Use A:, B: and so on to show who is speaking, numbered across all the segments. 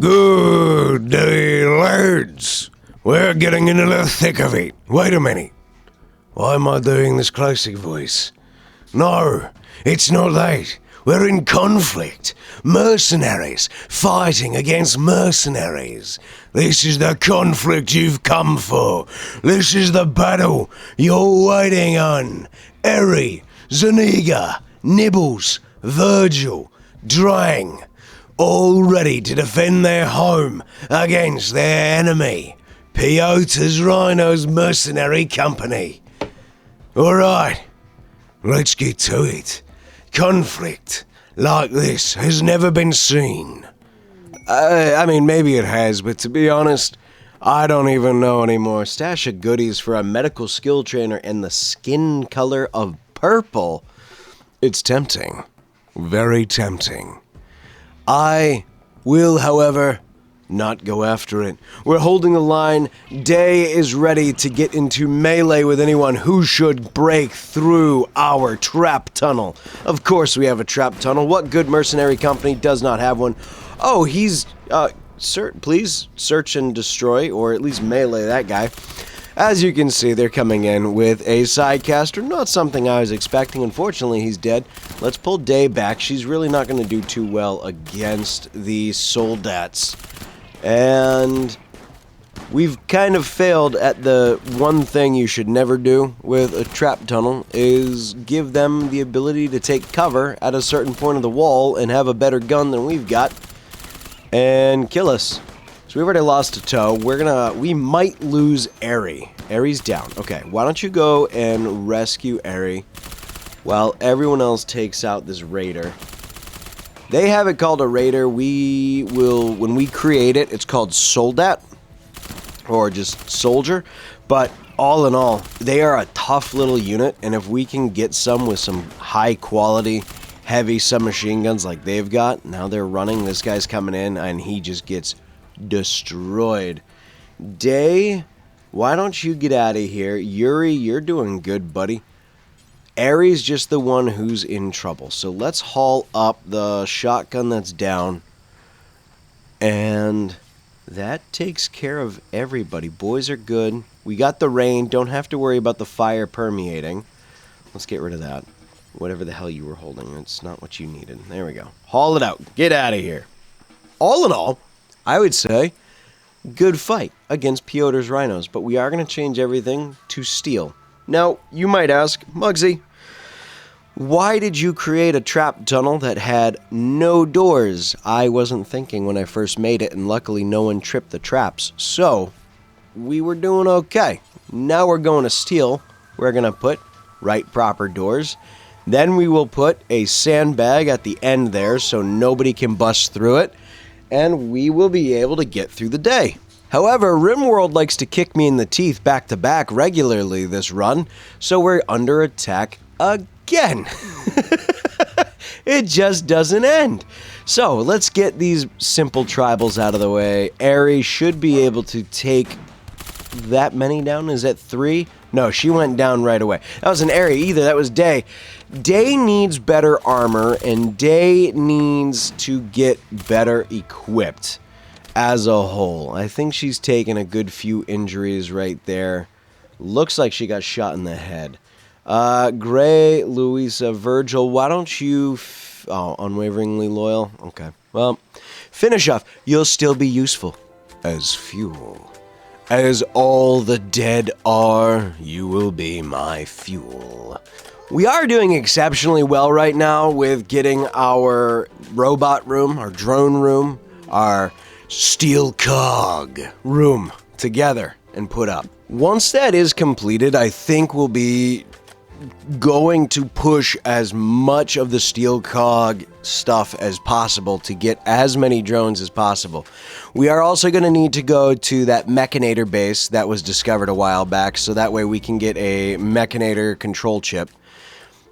A: Good day, lads. We're getting into the thick of it. Wait a minute. Why am I doing this classic voice? No, it's not that. We're in conflict. Mercenaries fighting against mercenaries. This is the conflict you've come for. This is the battle you're waiting on. Eri, Zuniga, Nibbles, Virgil, Drang, all ready to defend their home against their enemy, Pyota's Rhino's mercenary company. Alright, let's get to it. Conflict like this has never been seen. I mean, maybe it has, but to be honest, I don't even know anymore. Stash of goodies for a medical skill trainer in the skin color of purple. It's tempting. Very tempting. I will, however, not go after it. We're holding the line. Day is ready to get into melee with anyone who should break through our trap tunnel. Of course we have a trap tunnel. What good mercenary company does not have one? Oh, he's, please search and destroy, or at least melee that guy. As you can see, they're coming in with a sidecaster. Not something I was expecting. Unfortunately, he's dead. Let's pull Day back. She's really not going to do too well against the soldats. And we've kind of failed at the one thing you should never do with a trap tunnel, is give them the ability to take cover at a certain point of the wall and have a better gun than we've got and kill us. So we've already lost a toe. We might lose Eri. Eri's down. Okay, why don't you go and rescue Eri while everyone else takes out this raider. They have it called a raider. We will, when we create it, it's called soldat, or just soldier. But all in all, they are a tough little unit, and if we can get some with some high quality, heavy submachine guns like they've got, now they're running, this guy's coming in, and he just gets destroyed. Day, why don't you get out of here? Yuri, you're doing good, buddy. Eri's just the one who's in trouble. So let's haul up the shotgun that's down. And that takes care of everybody. Boys are good. We got the rain. Don't have to worry about the fire permeating. Let's get rid of that. Whatever the hell you were holding. It's not what you needed. There we go. Haul it out. Get out of here. All in all, I would say, good fight against Pyota's Rhinos. But we are going to change everything to steel. Now, you might ask, Muggsy, why did you create a trap tunnel that had no doors? I wasn't thinking when I first made it, and luckily no one tripped the traps. So, we were doing okay. Now we're going to steel. We're going to put right proper doors. Then we will put a sandbag at the end there so nobody can bust through it. And we will be able to get through the day. However, Rimworld likes to kick me in the teeth back-to-back regularly this run, so we're under attack again. It just doesn't end. So, let's get these simple tribals out of the way. Eri should be able to take that many down. Is that 3? No, she went down right away. That wasn't Eri either, that was Day. Day needs better armor, and Day needs to get better equipped. As a whole, I think she's taken a good few injuries right there. Looks like she got shot in the head. Gray, Louisa, Virgil, why don't you... unwaveringly loyal? Okay. Well, finish off. You'll still be useful as fuel. As all the dead are, you will be my fuel. We are doing exceptionally well right now with getting our robot room, our drone room, our steel cog room together and put up. Once that is completed, I think we'll be going to push as much of the steel cog stuff as possible to get as many drones as possible. We are also going to need to go to that Mechanator base that was discovered a while back, so that way we can get a Mechanator control chip.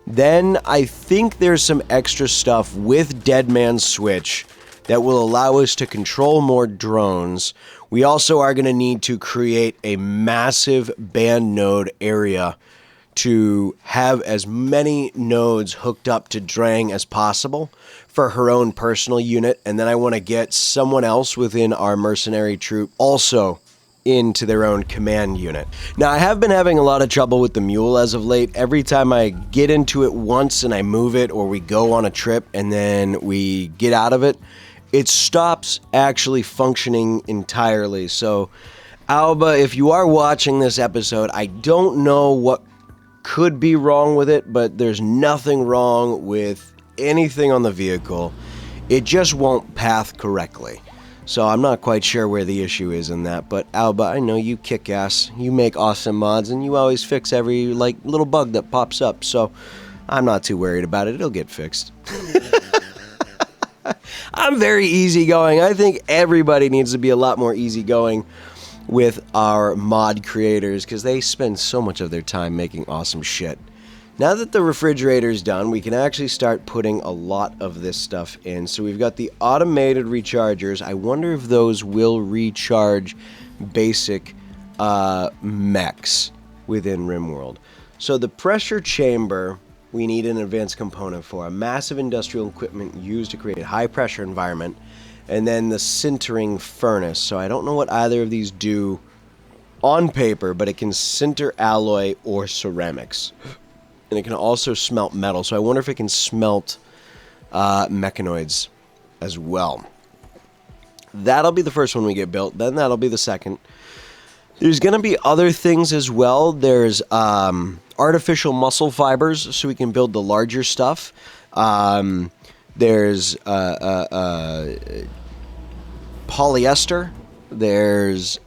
A: Then I think there's some extra stuff with Deadman's Switch that will allow us to control more drones. We also are going to need to create a massive band node area
B: to have as many nodes hooked up to Drang as possible for her own personal unit, and then I want to get someone else within our mercenary troop also into their own command unit. Now, I have been having a lot of trouble with the mule as of late. Every time I get into it once and I move it, or we go on a trip and then we get out of it, it stops actually functioning entirely. So, AOBA, if you are watching this episode, I don't know what could be wrong with it, but there's nothing wrong with anything on the vehicle. It just won't path correctly. So I'm not quite sure where the issue is in that, but AOBA, I know you kick ass. You make awesome mods, and you always fix every little bug that pops up. So I'm not too worried about it. It'll get fixed. I'm very easygoing. I think everybody needs to be a lot more easygoing with our mod creators, because they spend so much of their time making awesome shit. Now that the refrigerator's done, we can actually start putting a lot of this stuff in. So we've got the automated rechargers. I wonder if those will recharge basic mechs within Rimworld. So the pressure chamber, we need an advanced component for. A massive industrial equipment used to create a high pressure environment. And then the sintering furnace. So I don't know what either of these do on paper, but it can sinter alloy or ceramics. And it can also smelt metal, so I wonder if it can smelt mechanoids as well. That'll be the first one we get built, then that'll be the second. There's going to be other things as well. There's artificial muscle fibers, so we can build the larger stuff. There's polyester. There's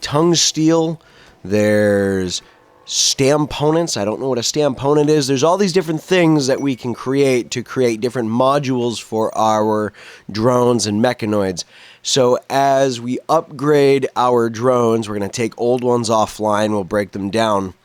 B: tungsteel. There's stamponents. I don't know what a stamponent is. There's all these different things that we can create to create different modules for our drones and mechanoids. So as we upgrade our drones, we're going to take old ones offline, we'll break them down,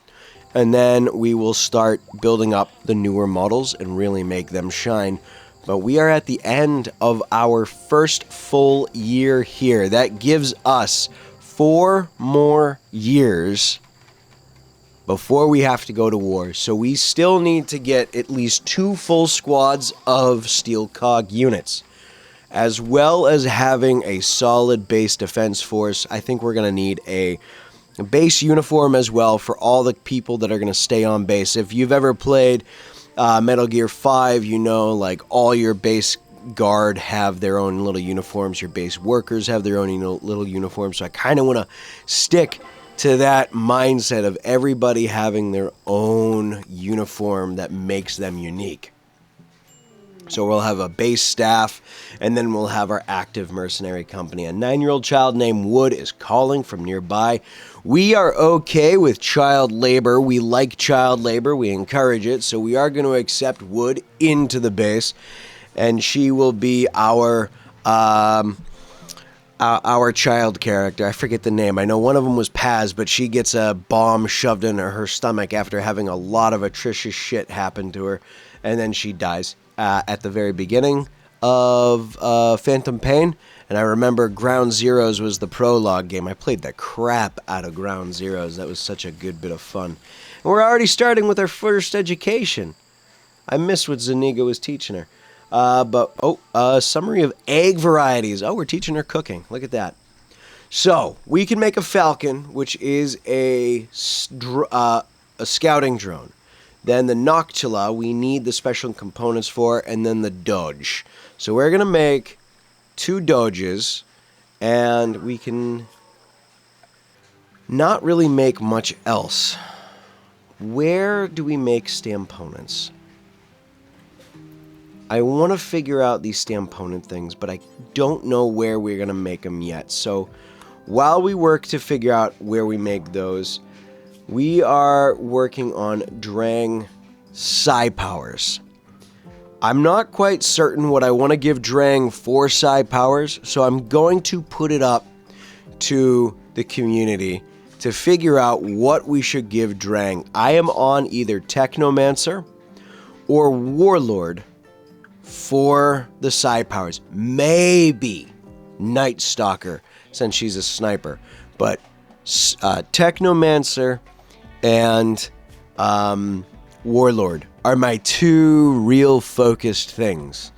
B: and then we will start building up the newer models and really make them shine. But we are at the end of our first full year here. That gives us 4 more years before we have to go to war. So we still need to get at least 2 full squads of steel COG units, as well as having a solid base defense force. I think we're going to need a base uniform as well for all the people that are going to stay on base. If you've ever played Metal Gear 5, you know, like, all your base guard have their own little uniforms, your base workers have their own little uniforms. So I kind of want to stick to that mindset of everybody having their own uniform that makes them unique. So we'll have a base staff, and then we'll have our active mercenary company. A 9-year-old child named Wood is calling from nearby. We are okay with child labor. We like child labor. We encourage it. So we are going to accept Wood into the base, and she will be our child character. I forget the name. I know one of them was Paz, but she gets a bomb shoved in her stomach after having a lot of atrocious shit happen to her, and then she dies at the very beginning of Phantom Pain. And I remember Ground Zeroes was the prologue game. I played the crap out of Ground Zeroes. That was such a good bit of fun. And we're already starting with our first education. I miss what Zuniga was teaching her. Summary of egg varieties. Oh, we're teaching her cooking. Look at that. So, we can make a Falcon, which is a scouting drone. Then the Noctula, we need the special components for, and then the Doge. So we're going to make 2 Doges, and we can not really make much else. Where do we make stamponents? I want to figure out these stamponent things, but I don't know where we're going to make them yet. So while we work to figure out where we make those, we are working on Drang psi powers. I'm not quite certain what I want to give Drang for psi powers, so I'm going to put it up to the community to figure out what we should give Drang. I am on either Technomancer or Warlord for the psi powers. Maybe Night Stalker, since she's a sniper. But Technomancer and Warlord are my two real focused things.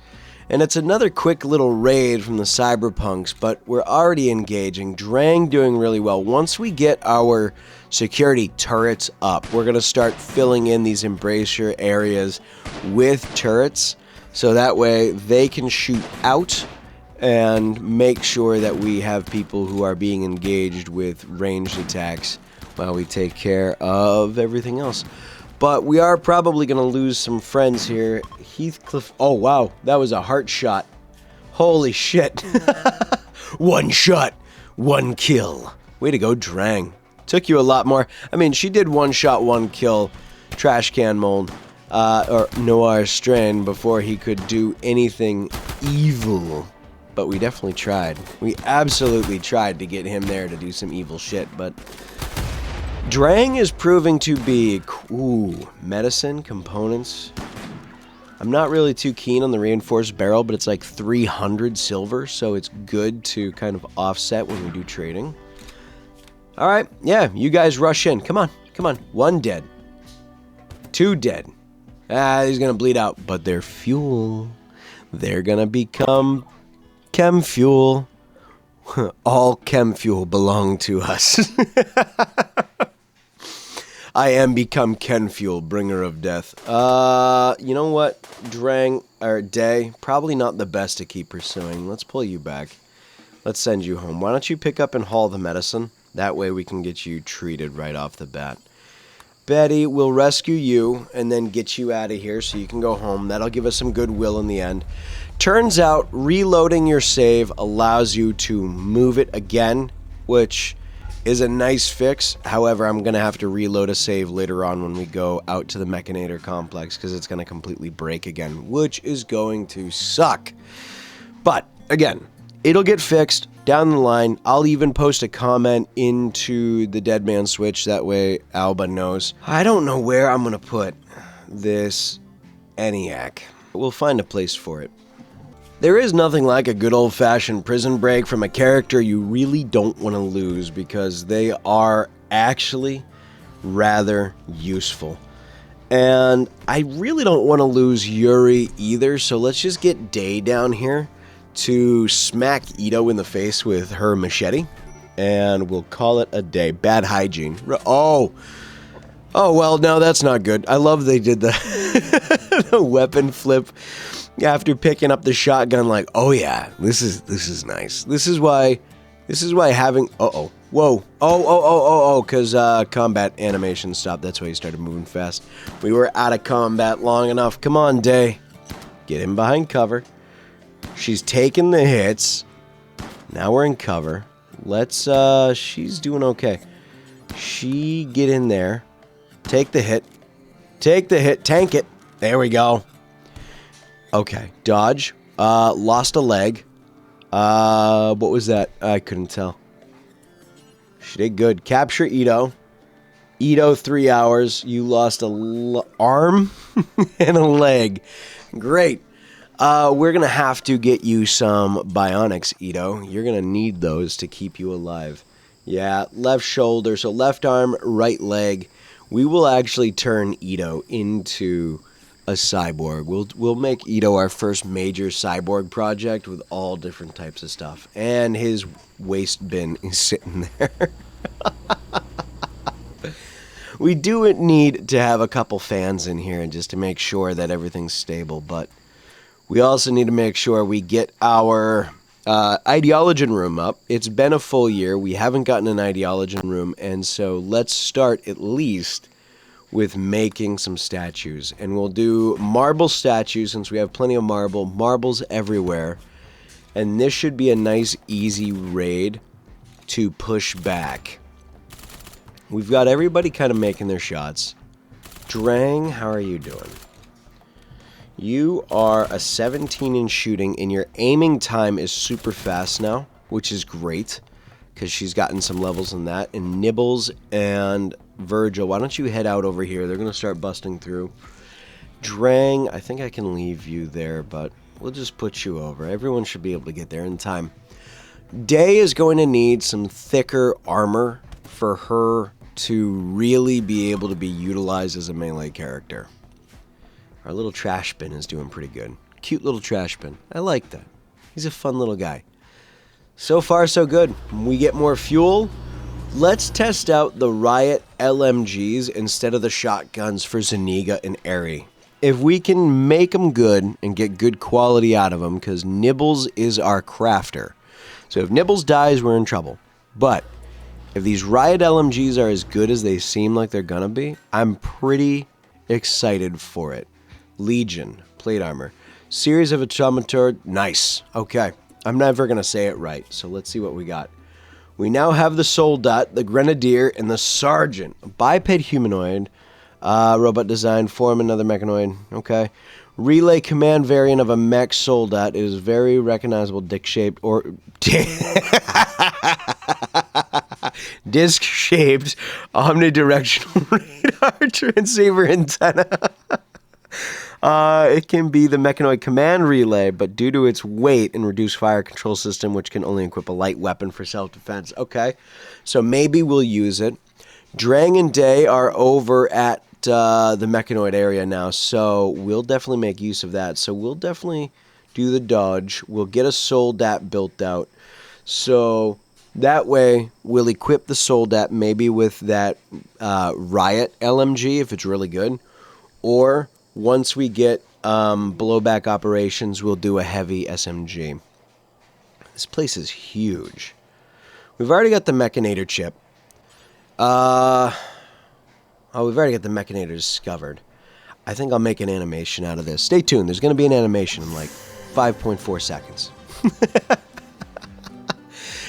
B: And it's another quick little raid from the Cyberpunks, but we're already engaging. Drang doing really well. Once we get our security turrets up, we're going to start filling in these embrasure areas with turrets, so that way they can shoot out and make sure that we have people who are being engaged with ranged attacks while we take care of everything else. But we are probably going to lose some friends here. Heathcliff. Oh, wow. That was a heart shot. Holy shit. One shot, one kill. Way to go, Drang. Took you a lot more. I mean, she did one shot, one kill Trash Can Mold, or Noir Strain before he could do anything evil. But we definitely tried. We absolutely tried to get him there to do some evil shit, but Drang is proving to be, medicine, components. I'm not really too keen on the reinforced barrel, but it's like 300 silver, so it's good to kind of offset when we do trading. Alright, yeah, you guys rush in. Come on, come on. One dead. Two dead. He's gonna bleed out, but they're fuel. They're gonna become chem fuel. All chem fuel belong to us. I am become Ken Fuel, bringer of death. You know what? Drang, or Day, probably not the best to keep pursuing. Let's pull you back. Let's send you home. Why don't you pick up and haul the medicine? That way we can get you treated right off the bat. Betty will rescue you and then get you out of here so you can go home. That'll give us some goodwill in the end. Turns out reloading your save allows you to move it again, which is a nice fix. However, I'm going to have to reload a save later on when we go out to the Mechanator complex because it's going to completely break again, which is going to suck. But, again, it'll get fixed down the line. I'll even post a comment into the Dead Man Switch. That way AOBA knows. I don't know where I'm going to put this ENIAC. We'll find a place for it. There is nothing like a good old-fashioned prison break from a character you really don't want to lose because they are actually rather useful. And I really don't want to lose Yuri either, so let's just get Day down here to smack Ito in the face with her machete, and we'll call it a day. Bad hygiene. Oh, well, no, that's not good. I love they did the, the weapon flip after picking up the shotgun, like, oh yeah, this is nice. This is why having, whoa, because combat animation stopped. That's why he started moving fast. We were out of combat long enough. Come on, Day, get in behind cover. She's taking the hits. Now we're in cover. Let's, she's doing okay. She get in there, take the hit, tank it. There we go. Okay, dodge. Lost a leg. What was that? I couldn't tell. She did good. Capture Ito. Ito, 3 hours. You lost a arm and a leg. Great. We're going to have to get you some bionics, Ito. You're going to need those to keep you alive. Yeah, left shoulder. So left arm, right leg. We will actually turn Ito into a cyborg. We'll make Ito our first major cyborg project with all different types of stuff. And his waste bin is sitting there. We do need to have a couple fans in here just to make sure that everything's stable, but we also need to make sure we get our ideologen room up. It's been a full year. We haven't gotten an ideologen room, and so let's start at least with making some statues. And we'll do marble statues since we have plenty of marbles everywhere. And this should be a nice easy raid to push back. We've got everybody kind of making their shots. Drang, how are you doing? You are a 17 in shooting and your aiming time is super fast now, which is great because she's gotten some levels in that. And Nibbles and Virgil, why don't you head out over here? They're going to start busting through. Drang, I think I can leave you there, but we'll just put you over. Everyone should be able to get there in time. Day is going to need some thicker armor for her to really be able to be utilized as a melee character. Our little trash bin is doing pretty good. Cute little trash bin. I like that. He's a fun little guy. So far, so good. We get more fuel. Let's test out the Riot LMGs instead of the shotguns for Zuniga and Airy. If we can make them good and get good quality out of them, because Nibbles is our crafter. So if Nibbles dies, we're in trouble. But if these Riot LMGs are as good as they seem like they're gonna be, I'm pretty excited for it. Legion, plate armor. Series of Automator, nice. Okay, I'm never gonna say it right, so let's see what we got. We now have the Soldat, the Grenadier, and the Sergeant. A biped humanoid. Robot design, form another mechanoid. Okay. Relay command variant of a mech Soldat. It is very recognizable disc-shaped or... disc-shaped omnidirectional radar transceiver antenna. It can be the mechanoid command relay, but due to its weight and reduced fire control system, which can only equip a light weapon for self-defense. Okay, so maybe we'll use it. Drang and Day are over at the mechanoid area now, so we'll definitely make use of that. So we'll definitely do the dodge. We'll get a Soldat built out. So that way, we'll equip the Soldat maybe with that Riot LMG if it's really good, or once we get blowback operations, we'll do a heavy SMG. This place is huge. We've already got the Mechanator chip. Oh, we've already got the Mechanator discovered. I think I'll make an animation out of this. Stay tuned. There's going to be an animation in like 5.4 seconds.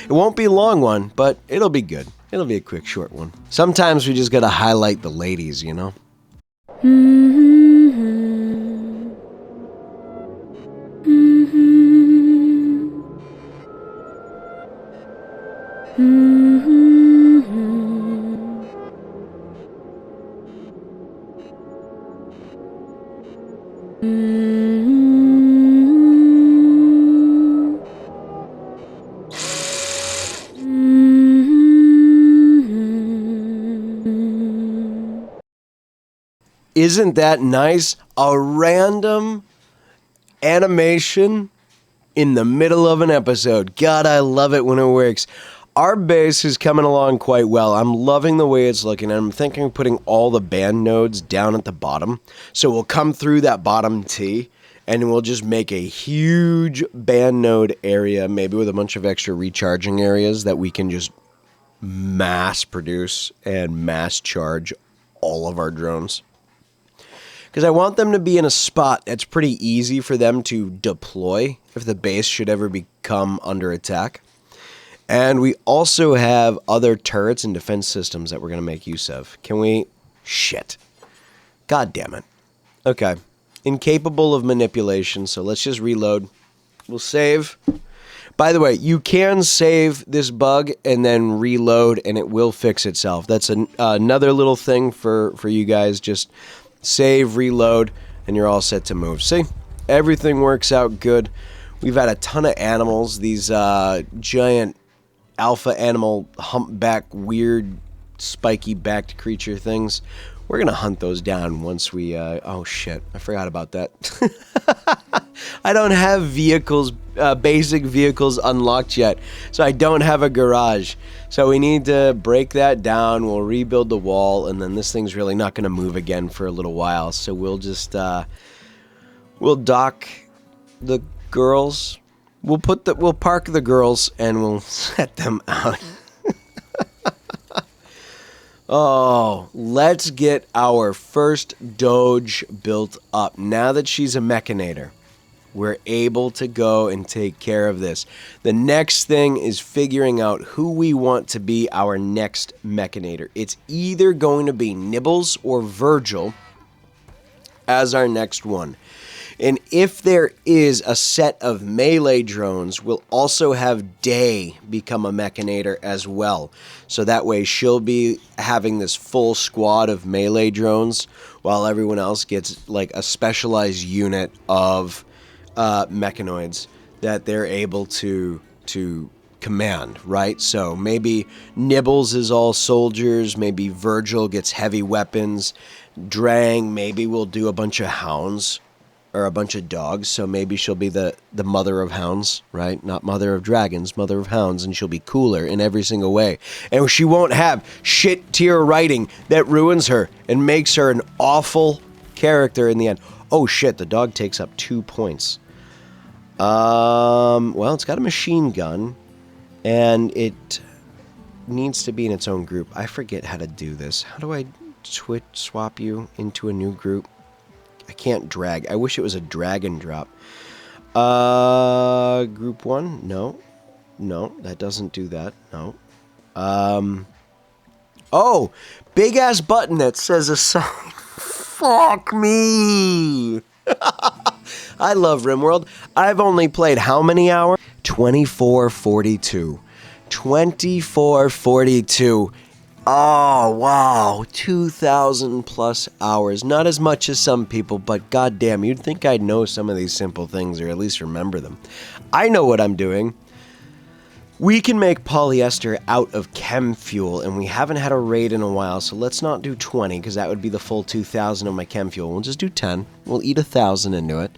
B: It won't be a long one, but it'll be good. It'll be a quick, short one. Sometimes we just got to highlight the ladies, you know? Isn't that nice? A random animation in the middle of an episode. God, I love it when it works. Our base is coming along quite well. I'm loving the way it's looking. I'm thinking of putting all the band nodes down at the bottom. So we'll come through that bottom T and we'll just make a huge band node area, maybe with a bunch of extra recharging areas that we can just mass produce and mass charge all of our drones. Because I want them to be in a spot that's pretty easy for them to deploy if the base should ever become under attack. And we also have other turrets and defense systems that we're going to make use of. Can we? Shit. God damn it. Okay. Incapable of manipulation, so let's just reload. We'll save. By the way, you can save this bug and then reload and it will fix itself. That's another little thing for you guys. Just save, reload, and you're all set to move. See? Everything works out good. We've had a ton of animals. These giant alpha animal humpback, weird, spiky-backed creature things. We're going to hunt those down once we... oh, shit. I forgot about that. I don't have vehicles, basic vehicles unlocked yet, so I don't have a garage. So we need to break that down. We'll rebuild the wall, and then this thing's really not going to move again for a little while. So we'll just... we'll dock the girls. We'll park the girls, and we'll set them out. Oh, let's get our first Doge built up. Now that she's a Mechanator, we're able to go and take care of this. The next thing is figuring out who we want to be our next Mechanator. It's either going to be Nibbles or Virgil as our next one. And if there is a set of melee drones, we'll also have Day become a Mechanator as well. So that way she'll be having this full squad of melee drones while everyone else gets like a specialized unit of mechanoids that they're able to command, right? So maybe Nibbles is all soldiers, maybe Virgil gets heavy weapons, Drang maybe will do a bunch of hounds or a bunch of dogs, so maybe she'll be the mother of hounds, right? Not mother of dragons, mother of hounds, and she'll be cooler in every single way. And she won't have shit tier writing that ruins her and makes her an awful character in the end. Oh shit, the dog takes up 2 points. Well, it's got a machine gun, and it needs to be in its own group. I forget how to do this. How do I swap you into a new group? I can't drag. I wish it was a drag and drop. Group 1? No. No, that doesn't do that. No. Oh! Big ass button that says assign. Fuck me! I love Rimworld. I've only played how many hours? 2442. 2442. Oh, wow. 2,000 plus hours. Not as much as some people, but goddamn, you'd think I'd know some of these simple things, or at least remember them. I know what I'm doing. We can make polyester out of chem fuel, and we haven't had a raid in a while, so let's not do 20, because that would be the full 2,000 of my chem fuel. We'll just do 10. We'll eat 1,000 into it.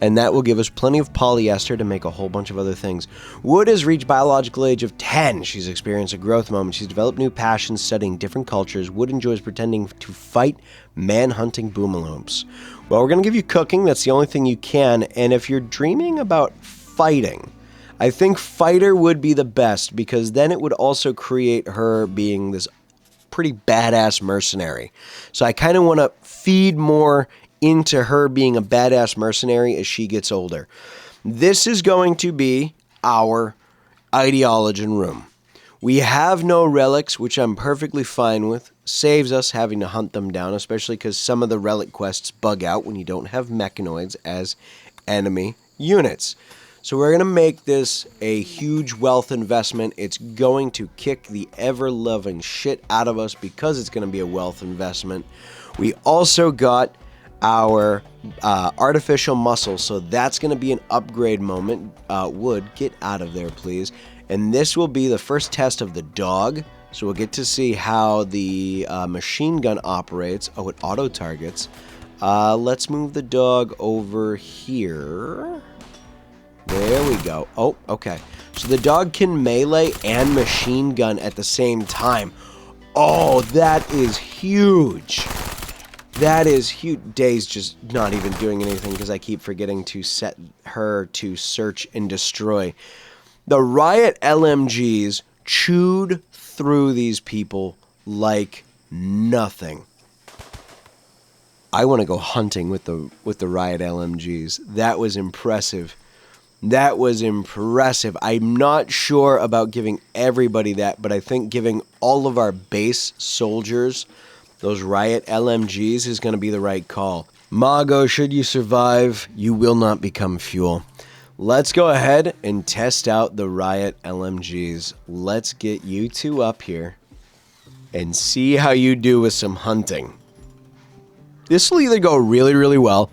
B: And that will give us plenty of polyester to make a whole bunch of other things. Wood has reached biological age of 10. She's experienced a growth moment. She's developed new passions, studying different cultures. Wood enjoys pretending to fight man-hunting boomaloops. Well, we're going to give you cooking. That's the only thing you can. And if you're dreaming about fighting, I think fighter would be the best, because then it would also create her being this pretty badass mercenary. So I kind of want to feed more into her being a badass mercenary as she gets older. This is going to be our ideology room. We have no relics, which I'm perfectly fine with. Saves us having to hunt them down, especially because some of the relic quests bug out when you don't have mechanoids as enemy units. So we're going to make this a huge wealth investment. It's going to kick the ever-loving shit out of us because it's going to be a wealth investment. We also got our artificial muscle, so that's going to be an upgrade moment. Wood, get out of there, please. And this will be the first test of the dog, so we'll get to see how the machine gun operates. Oh, it auto-targets. Let's move the dog over here. There we go. Oh, okay. So the dog can melee and machine gun at the same time. Oh, that is huge. That is huge. Day's just not even doing anything because I keep forgetting to set her to search and destroy. The Riot LMGs chewed through these people like nothing. I want to go hunting with the Riot LMGs. That was impressive. That was impressive. I'm not sure about giving everybody that, but I think giving all of our base soldiers those Riot LMGs is going to be the right call. Mago, should you survive, you will not become fuel. Let's go ahead and test out the Riot LMGs. Let's get you two up here and see how you do with some hunting. This will either go really, really well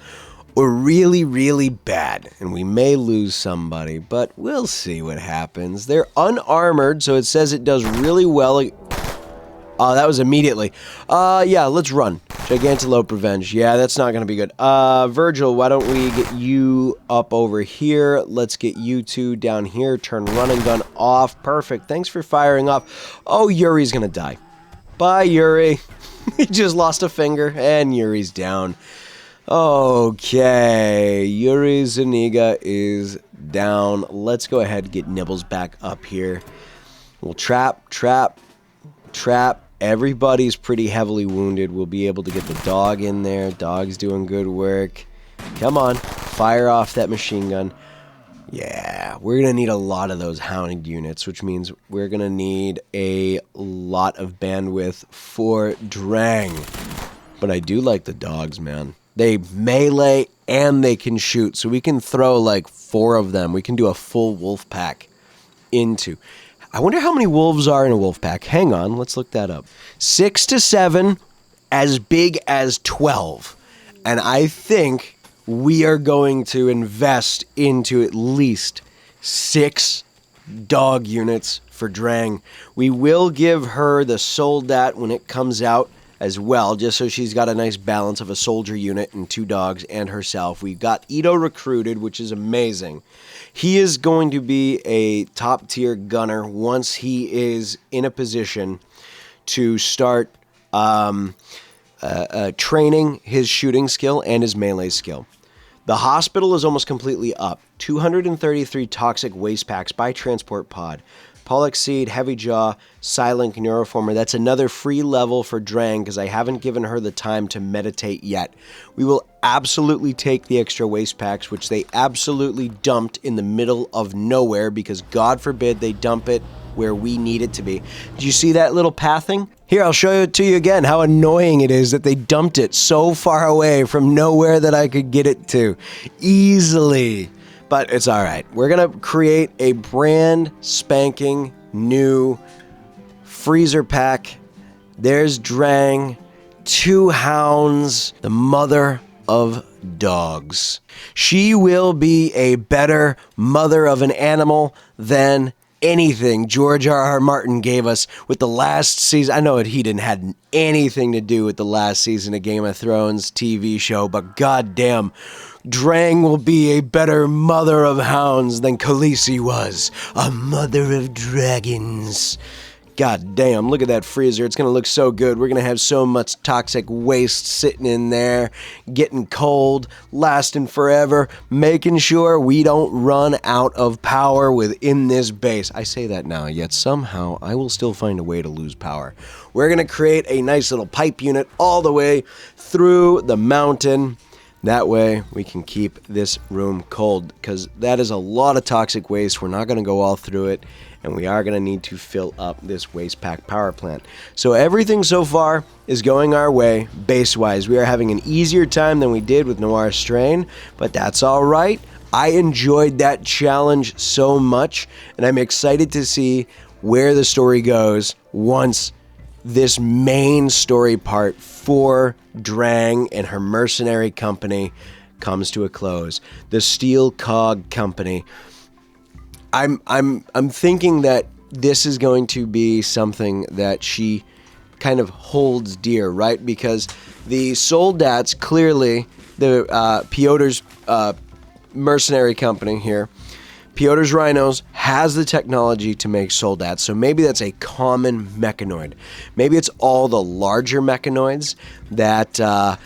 B: or really, really bad, and we may lose somebody, but we'll see what happens. They're unarmored, so it says it does really well. Oh, that was immediately. Yeah, let's run. Gigantelope Revenge. Yeah, that's not going to be good. Virgil, why don't we get you up over here? Let's get you two down here. Turn run and gun off. Perfect. Thanks for firing off. Oh, Yuri's going to die. Bye, Yuri. He just lost a finger, and Yuri's down. Okay, Yuri Zuniga is down. Let's go ahead and get Nibbles back up here. We'll trap. Everybody's pretty heavily wounded. We'll be able to get the dog in there. Dog's doing good work. Come on, fire off that machine gun. Yeah, we're going to need a lot of those hound units, which means we're going to need a lot of bandwidth for Drang. But I do like the dogs, man. They melee and they can shoot, so we can throw like 4 of them. We can do a full wolf pack into. I wonder how many wolves are in a wolf pack. Hang on, let's look that up. 6 to 7, as big as 12. And I think we are going to invest into at least 6 dog units for Drang. We will give her the soldat when it comes out as well, just so she's got a nice balance of a soldier unit and 2 dogs and herself. We've got Ito recruited, which is amazing. He is going to be a top tier gunner once he is in a position to start training his shooting skill and his melee skill. The hospital is almost completely up. 233 toxic waste packs by transport pod. Pollock Seed, Heavy Jaw, Silent Neuroformer. That's another free level for Drang because I haven't given her the time to meditate yet. We will absolutely take the extra waste packs, which they absolutely dumped in the middle of nowhere because God forbid they dump it where we need it to be. Did you see that little pathing? Here, I'll show it to you again, how annoying it is that they dumped it so far away from nowhere that I could get it to easily. But it's all right. We're going to create a brand spanking new freezer pack. There's Drang, 2 hounds, the mother of dogs. She will be a better mother of an animal than anything George R.R. Martin gave us with the last season. I know he didn't have anything to do with the last season of Game of Thrones TV show, but goddamn, Drang will be a better mother of hounds than Khaleesi was, a mother of dragons. God damn, look at that freezer. It's going to look so good. We're going to have so much toxic waste sitting in there, getting cold, lasting forever, making sure we don't run out of power within this base. I say that now, yet somehow I will still find a way to lose power. We're going to create a nice little pipe unit all the way through the mountain. That way we can keep this room cold because that is a lot of toxic waste. We're not going to go all through it. And we are going to need to fill up this waste pack power plant. So everything so far is going our way base-wise. We are having an easier time than we did with Noir Strain, but that's all right. I enjoyed that challenge so much, and I'm excited to see where the story goes once this main story part for Drang and her mercenary company comes to a close. The Steel COG company. I'm thinking that this is going to be something that she kind of holds dear, right? Because the Soldats, clearly, the Piotr's mercenary company here, Piotr's Rhinos, has the technology to make Soldats. So maybe that's a common mechanoid. Maybe it's all the larger mechanoids that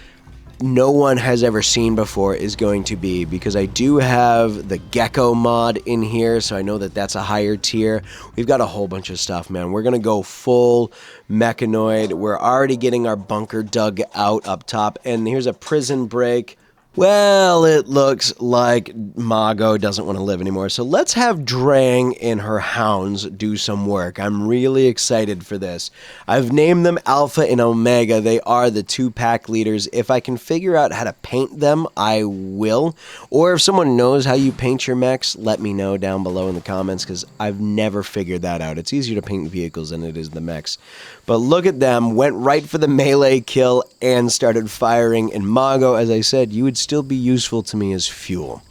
B: no one has ever seen before is going to be, because I do have the Gecko mod in here, so I know that that's a higher tier. We've got a whole bunch of stuff, man. We're going to go full mechanoid. We're already getting our bunker dug out up top, and here's a prison break. Well, it looks like Mago doesn't want to live anymore, so let's have Drang and her hounds do some work. I'm really excited for this. I've named them Alpha and Omega. They are the 2 pack leaders. If I can figure out how to paint them, I will. Or if someone knows how you paint your mechs, let me know down below in the comments, because I've never figured that out. It's easier to paint vehicles than it is the mechs. But look at them, went right for the melee kill and started firing. And Mago, as I said, you would still be useful to me as fuel.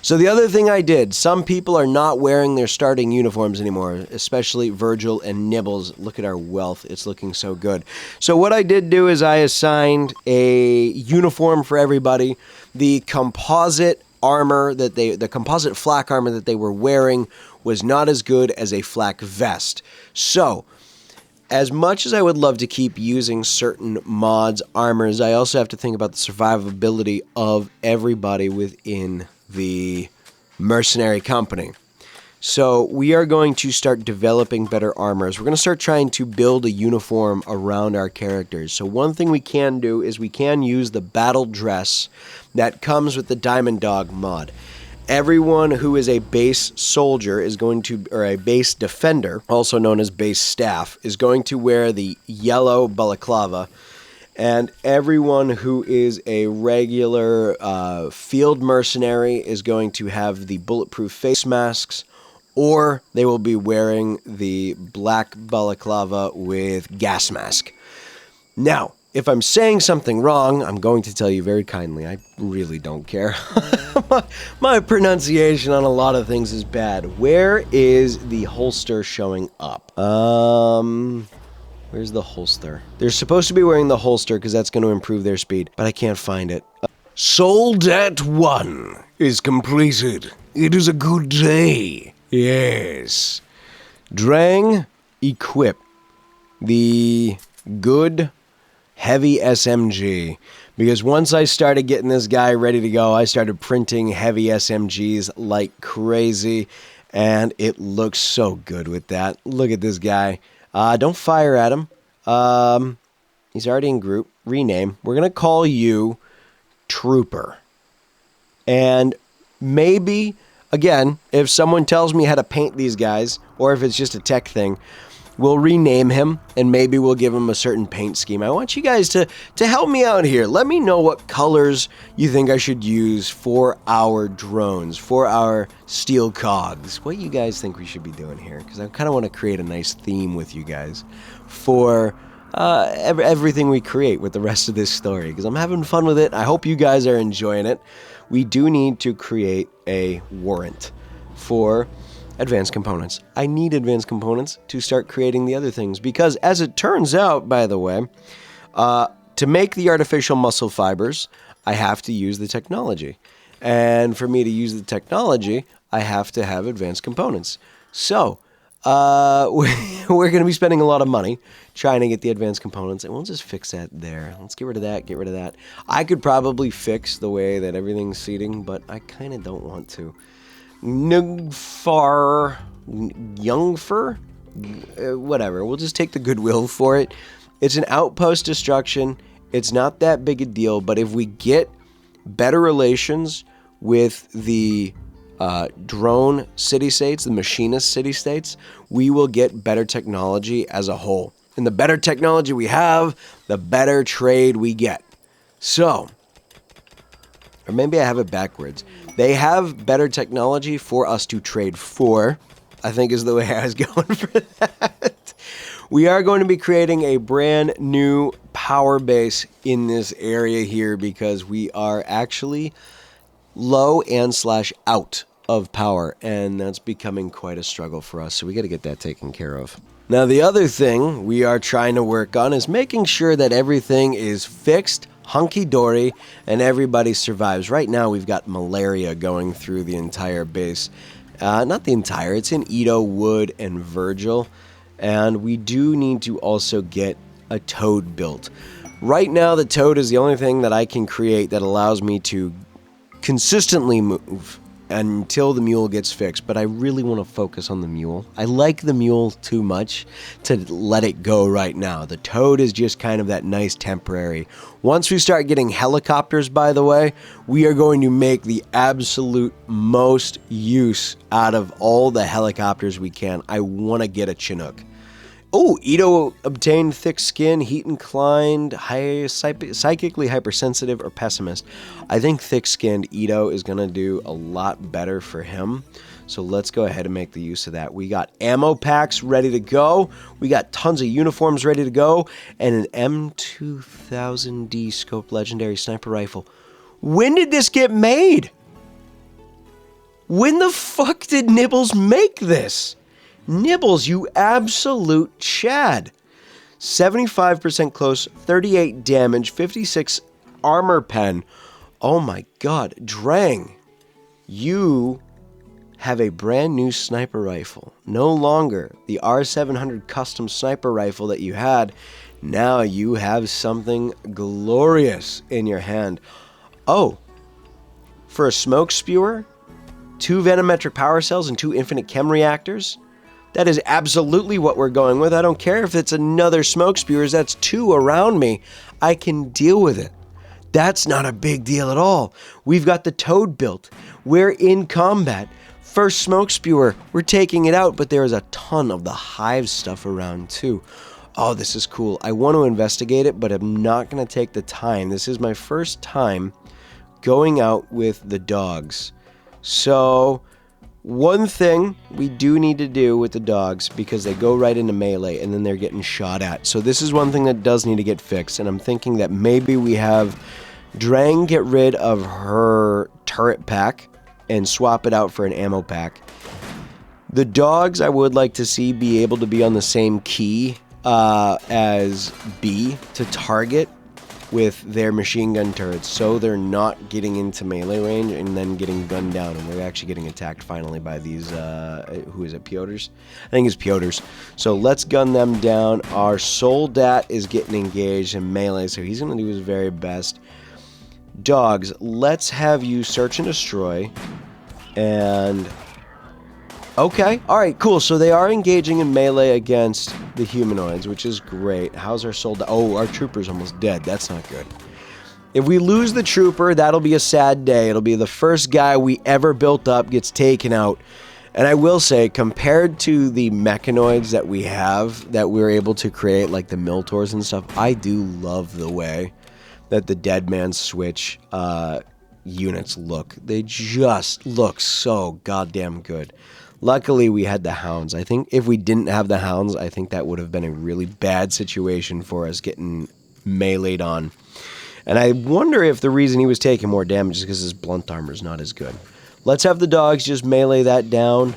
B: So the other thing I did, some people are not wearing their starting uniforms anymore, especially Virgil and Nibbles. Look at our wealth, it's looking so good. So what I did do is I assigned a uniform for everybody. The composite armor that the composite flak armor that they were wearing was not as good as a flak vest. So as much as I would love to keep using certain mods, armors, I also have to think about the survivability of everybody within the mercenary company. So we are going to start developing better armors. We're going to start trying to build a uniform around our characters. So one thing we can do is we can use the battle dress that comes with the Diamond Dog mod. Everyone who is a base soldier is going to, or a base defender, also known as base staff, is going to wear the yellow balaclava. And everyone who is a regular field mercenary is going to have the bulletproof face masks, or they will be wearing the black balaclava with gas mask. Now, If I'm saying something wrong, I'm going to tell you very kindly. I really don't care. My pronunciation on a lot of things is bad. Where is the holster showing up? Where's the holster? They're supposed to be wearing the holster because that's going to improve their speed, but I can't find it.
A: Soldat 1 is completed. It is a good day. Yes.
B: Drang, equip the good heavy SMG. Because once I started getting this guy ready to go, I started printing heavy SMGs like crazy. And it looks so good with that. Look at this guy. Don't fire at him. He's already in group. Rename. We're going to call you Trooper. And maybe, again, if someone tells me how to paint these guys, or if it's just a tech thing, we'll rename him, and maybe we'll give him a certain paint scheme. I want you guys to help me out here. Let me know what colors you think I should use for our drones, for our steel cogs. What you guys think we should be doing here? Because I kind of want to create a nice theme with you guys for everything we create with the rest of this story, because I'm having fun with it. I hope you guys are enjoying it. We do need to create a warrant for advanced components. I need advanced components to start creating the other things, because as it turns out, by the way, to make the artificial muscle fibers, I have to use the technology. And for me to use the technology, I have to have advanced components. So, we're going to be spending a lot of money trying to get the advanced components, and we'll just fix that there. Let's get rid of that, get rid of that. I could probably fix the way that everything's seating, but I kind of don't want to. Youngfer, whatever. We'll just take the goodwill for it. It's an outpost destruction. It's not that big a deal, but if we get better relations with the drone city-states, the machinist city-states, we will get better technology as a whole. And the better technology we have, the better trade we get. So, or maybe I have it backwards. They have better technology for us to trade for, I think is the way I was going for that. We are going to be creating a brand new power base in this area here, because we are actually low and / out of power, and that's becoming quite a struggle for us, so we got to get that taken care of. Now, the other thing we are trying to work on is making sure that everything is fixed, hunky-dory, and everybody survives. Right now, we've got malaria going through the entire base. Not the entire, it's in Ito, Wood, and Virgil, and we do need to also get a toad built. Right now, the toad is the only thing that I can create that allows me to consistently move until the mule gets fixed, but I really want to focus on the mule. I like the mule too much to let it go right now. The toad is just kind of that nice temporary. Once we start getting helicopters, by the way, we are going to make the absolute most use out of all the helicopters we can. I want to get a Chinook. Oh, Ito obtained thick skin, heat inclined, psychically hypersensitive, or pessimist. I think thick-skinned Ito is going to do a lot better for him. So let's go ahead and make the use of that. We got ammo packs ready to go. We got tons of uniforms ready to go. And an M2000D Scope Legendary Sniper Rifle. When did this get made? When the fuck did Nibbles make this? Nibbles, you absolute Chad. 75% close, 38 damage, 56 armor pen. Oh my god. Drang, you have a brand new sniper rifle. No longer the R700 custom sniper rifle that you had. Now you have something glorious in your hand. Oh, for a smoke spewer, 2 venometric power cells and 2 infinite chem reactors. That is absolutely what we're going with. I don't care if it's another smoke spewers. That's 2 around me. I can deal with it. That's not a big deal at all. We've got the toad built. We're in combat. First smoke spewer, we're taking it out, but there is a ton of the hive stuff around too. Oh, this is cool. I want to investigate it, but I'm not going to take the time. This is my first time going out with the dogs. So One thing we do need to do with the dogs, because they go right into melee and then they're getting shot at. So this is one thing that does need to get fixed, and I'm thinking that maybe we have Drang get rid of her turret pack and swap it out for an ammo pack. The dogs I would like to see be able to be on the same key as B to target with their machine gun turrets, so they're not getting into melee range and then getting gunned down, and we're actually getting attacked finally by these, who is it, Piotrs? I think it's Piotrs. So let's gun them down. Our Soldat is getting engaged in melee, so he's going to do his very best. Dogs, let's have you search and destroy, and... Okay, alright, cool. So they are engaging in melee against the humanoids, which is great. How's our soldier? Oh, our trooper's almost dead. That's not good. If we lose the trooper, that'll be a sad day. It'll be the first guy we ever built up gets taken out. And I will say, compared to the mechanoids that we have, that we're able to create, like the Miltors and stuff, I do love the way that the Dead Man Switch units look. They just look so goddamn good. Luckily, we had the Hounds. I think if we didn't have the Hounds, I think that would have been a really bad situation for us getting meleeed on. And I wonder if the reason he was taking more damage is because his blunt armor is not as good. Let's have the dogs just melee that down.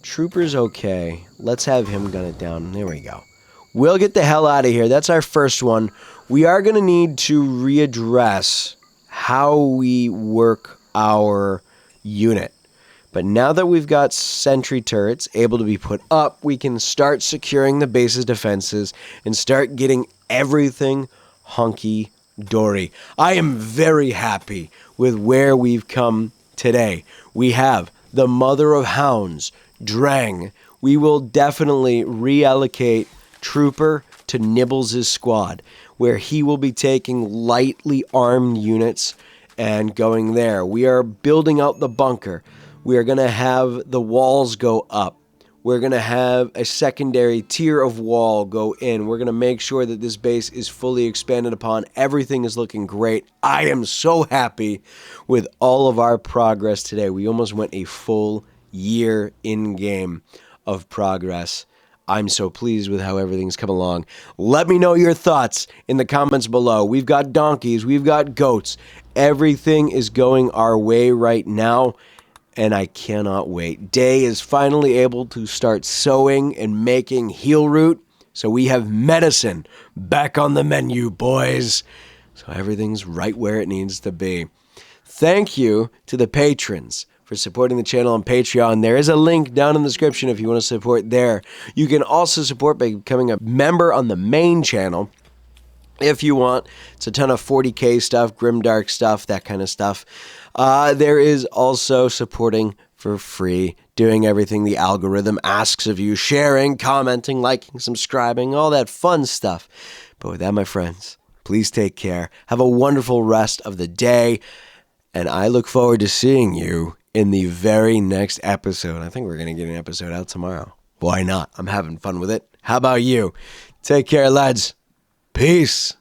B: Trooper's okay. Let's have him gun it down. There we go. We'll get the hell out of here. That's our first one. We are going to need to readdress how we work our unit. But now that we've got sentry turrets able to be put up, we can start securing the base's defenses and start getting everything hunky-dory. I am very happy with where we've come today. We have the Mother of Hounds, Drang. We will definitely reallocate Trooper to Nibbles' squad, where he will be taking lightly armed units and going there. We are building out the bunker. We are going to have the walls go up. We're going to have a secondary tier of wall go in. We're going to make sure that this base is fully expanded upon. Everything is looking great. I am so happy with all of our progress today. We almost went a full year in-game of progress. I'm so pleased with how everything's come along. Let me know your thoughts in the comments below. We've got donkeys. We've got goats. Everything is going our way right now. And I cannot wait. Day is finally able to start sowing and making heal root. So we have medicine back on the menu, boys. So everything's right where it needs to be. Thank you to the patrons for supporting the channel on Patreon. There is a link down in the description if you want to support there. You can also support by becoming a member on the main channel if you want. It's a ton of 40k stuff, grimdark stuff, that kind of stuff. There is also supporting for free, doing everything the algorithm asks of you, sharing, commenting, liking, subscribing, all that fun stuff. But with that, my friends, please take care. Have a wonderful rest of the day, and I look forward to seeing you in the very next episode. I think we're going to get an episode out tomorrow. Why not? I'm having fun with it. How about you? Take care, lads. Peace.